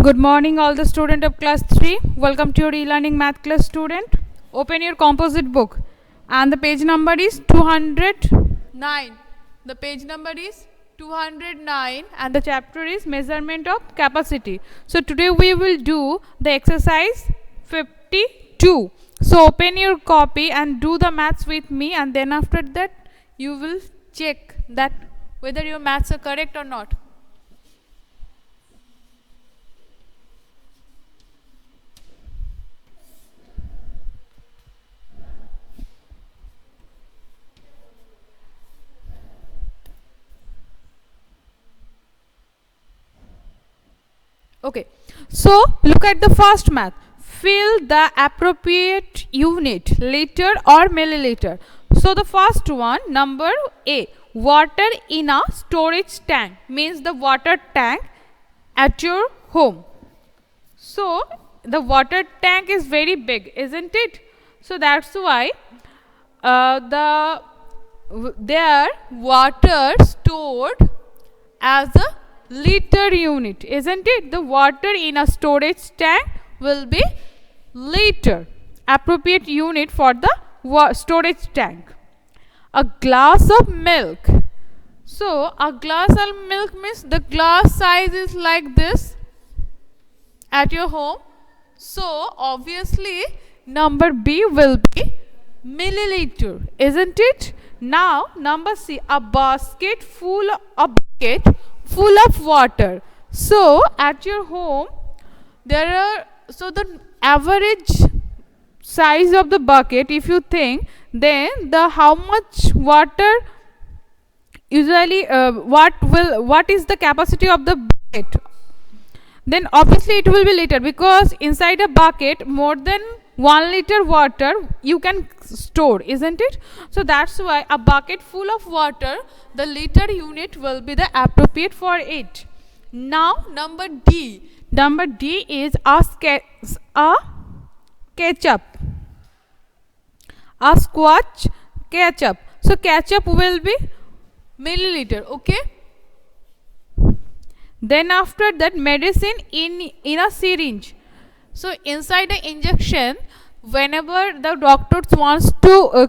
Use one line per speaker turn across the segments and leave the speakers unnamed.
Good morning, all the student of class 3. Welcome to your e-learning math class student. Open your composite book and the page number is 209. The page number is 209 and the chapter is measurement of capacity. So today we will do the exercise 52. So open your copy and do the maths with me, and then after that you will check that whether your maths are correct or not. Okay, so look at the first math. Fill the appropriate unit, liter or milliliter. So the first one, number A, water in a storage tank, means the water tank at your home. So the water tank is very big, isn't it? So that's why there water stored as a liter unit, isn't it? The water in a storage tank will be liter, appropriate unit for the storage tank. A glass of milk. So a glass of milk means the glass size is like this at your home. So obviously number B will be milliliter, isn't it? Now number C, a bucket full of water. So at your home the average size of the bucket, if you think, then the how much water usually what is the capacity of the bucket, then obviously it will be liter, because inside a bucket more than 1 liter water you can store, isn't it? So that's why a bucket full of water, the liter unit will be the appropriate for it. Now number D. Number D is a ketchup, a squash ketchup. So ketchup will be milliliter, okay? Then after that, medicine in a syringe. So inside the injection, whenever the doctors wants to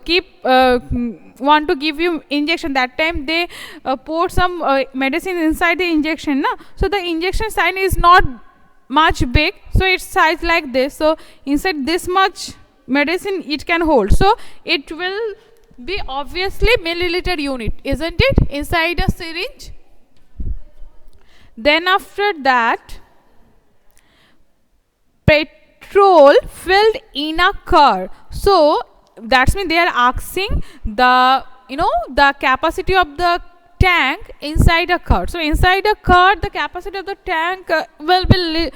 want to give you injection, that time they pour some medicine inside the injection, na? So the injection sign is not much big, so it's size like this. So inside this much medicine it can hold, so it will be obviously milliliter unit, isn't it, inside a syringe. Then after that, petrol filled in a car. So that's mean they are asking the the capacity of the tank inside a car. So inside a car the capacity of the tank will be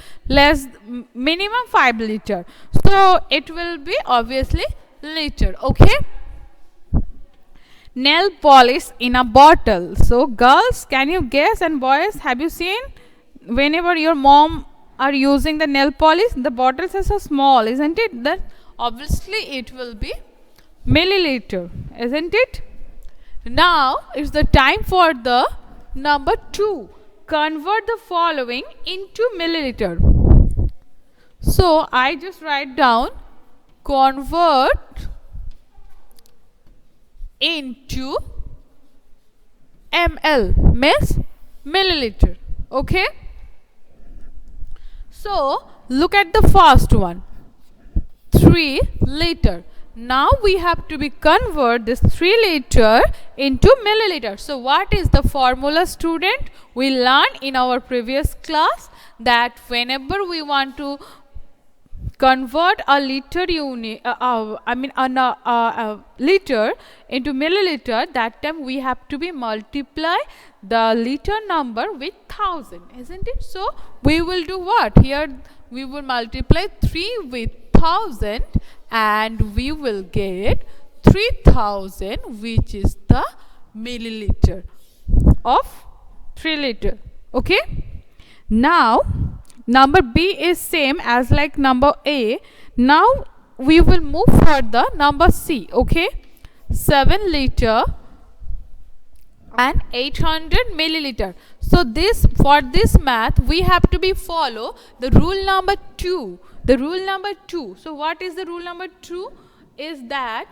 minimum 5 liter. So it will be obviously liter, okay? Nail polish in a bottle. So girls, can you guess, and boys, have you seen whenever your mom are using the nail polish, the bottles are so small, isn't it? Then obviously it will be milliliter, isn't it? Now it's the time for the number 2. Convert the following into milliliter. So I just write down convert into ml, means milliliter, okay? So look at the first one, 3 liter. Now we have to convert this 3 liter into milliliter. So what is the formula, student? We learned in our previous class that whenever we want to convert a liter unit, liter into milliliter, that time we have to multiply the liter number with 1000, isn't it? So we will do what? Here we will multiply 3 with 1000 and we will get 3000, which is the milliliter of 3 liter, okay? Now number B is same as like number A. Now we will move for the number C, okay? 7 liter and 800 milliliter. So this, for this math we have to be follow the rule number 2. The rule number 2. So what is the rule number 2? Is that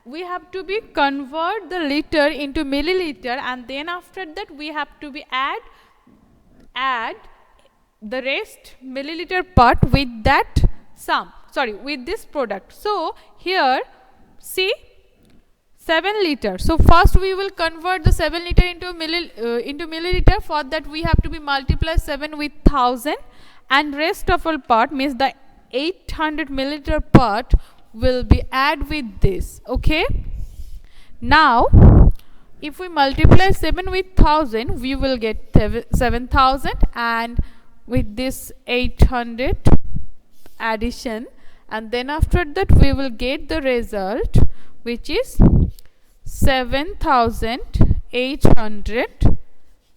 we have to be convert the liter into milliliter, and then after that we have to be add the rest milliliter part with that sum, sorry, with this product. So here see 7 liter. So first we will convert the 7 liter into milliliter. For that we have to be multiply 7 with 1000, and rest of all part means the 800 milliliter part will be add with this. Okay, now if we multiply 7 with 1000 we will get 7000, and with this 800 addition, and then after that we will get the result, which is 7800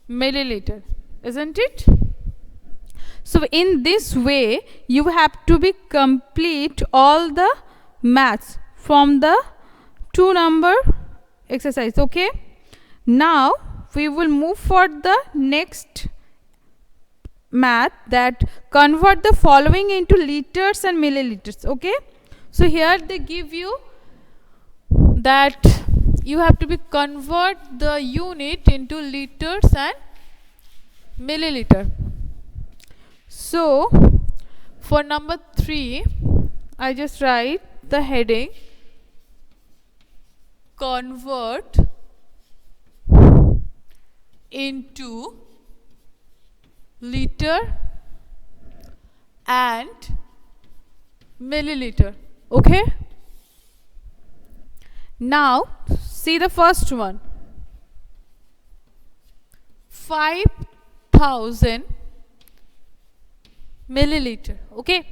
milliliter, isn't it? So in this way you have to be complete all the maths from the 2 number exercise. Okay, now we will move for the next math, that convert the following into liters and milliliters. Okay, so here they give you that you have to be convert the unit into liters and milliliter. So for number 3 I just write the heading convert into liter and milliliter. Okay, now see the first one, 5000 milliliter. Okay,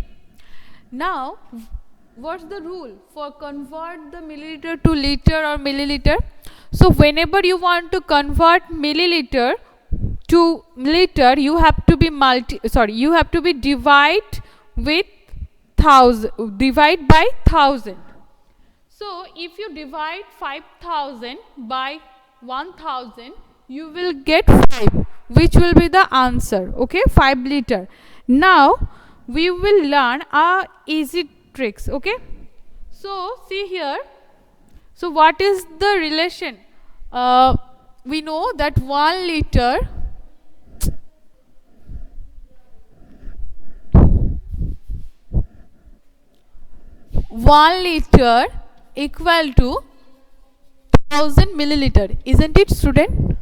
now what's the rule for convert the milliliter to liter or milliliter? So whenever you want to convert milliliter to liter, you have to be you have to be divide with 1000, divide by 1000. So if you divide 5000 by 1000 you will get 5, which will be the answer. Okay, 5 liter. Now we will learn our easy tricks. Okay, so see here, so what is the relation? We know that 1 liter equal to 1000 milliliter, isn't it, student?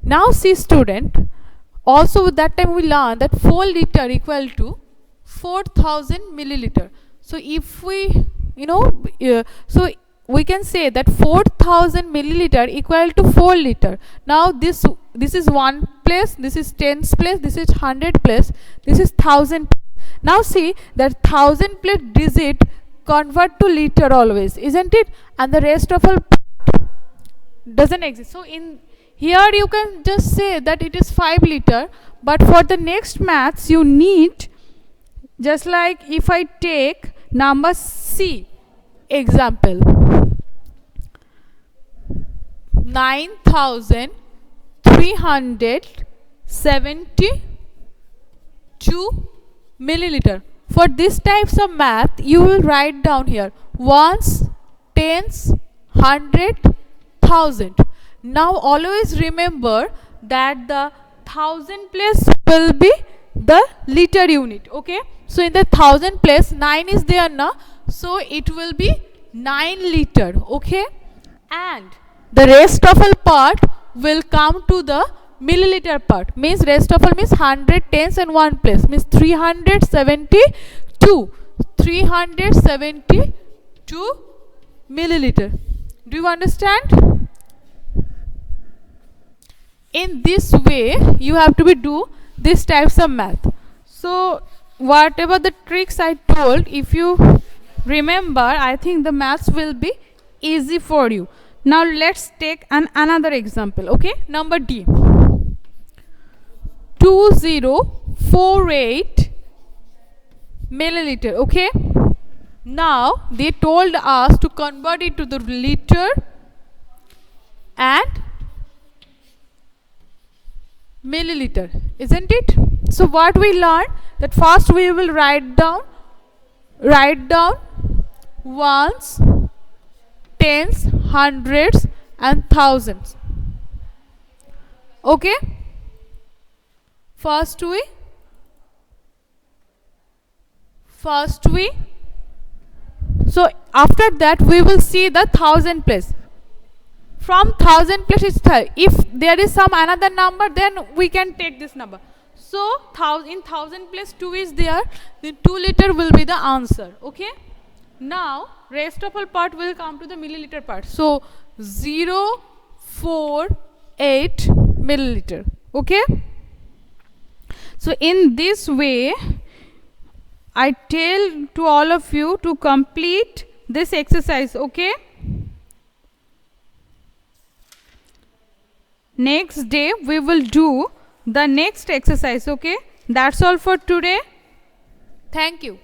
Now see, student, also that time we learned that 4 liter equal to 4000 milliliter. So if we so we can say that 4000 milliliter equal to 4 liter. Now this is 1 place, this is 10's place, this is 100 place, this is 1000. Now see that 1000 place digit convert to liter always, isn't it? And the rest of all doesn't exist. So in here you can just say that it is 5 liter, but for the next maths you need, just like if I take number C example, 9372 milliliter. For this types of math you will write down here ones, tens, 100, 1000. Now always remember that the 1000 place will be the liter unit. Okay, so in the 1000 place 9 is there now, so it will be 9 liter. Okay, and the rest of all part will come to the milliliter part, means rest of all means 100, tens and 1 place means 372 milliliter. Do you understand? In this way you have to be do these types of math. So whatever the tricks I told, if you remember, I think the maths will be easy for you. Now let's take another example. Okay, number D, 2048 milliliter. Okay, now they told us to convert it to the liter and milliliter, isn't it? So what we learned, that first we will write down ones, tens, hundreds and thousands. Okay, first we so after that we will see the thousand place. From thousand place is if there is some another number, then we can take this number. So in thousand place 2 is there, then 2 liter will be the answer. Okay, now rest of all part will come to the milliliter part. So 048 milliliter. Okay, so in this way I tell to all of you to complete this exercise. Okay, next day we will do the next exercise. Okay, that's all for today. Thank you.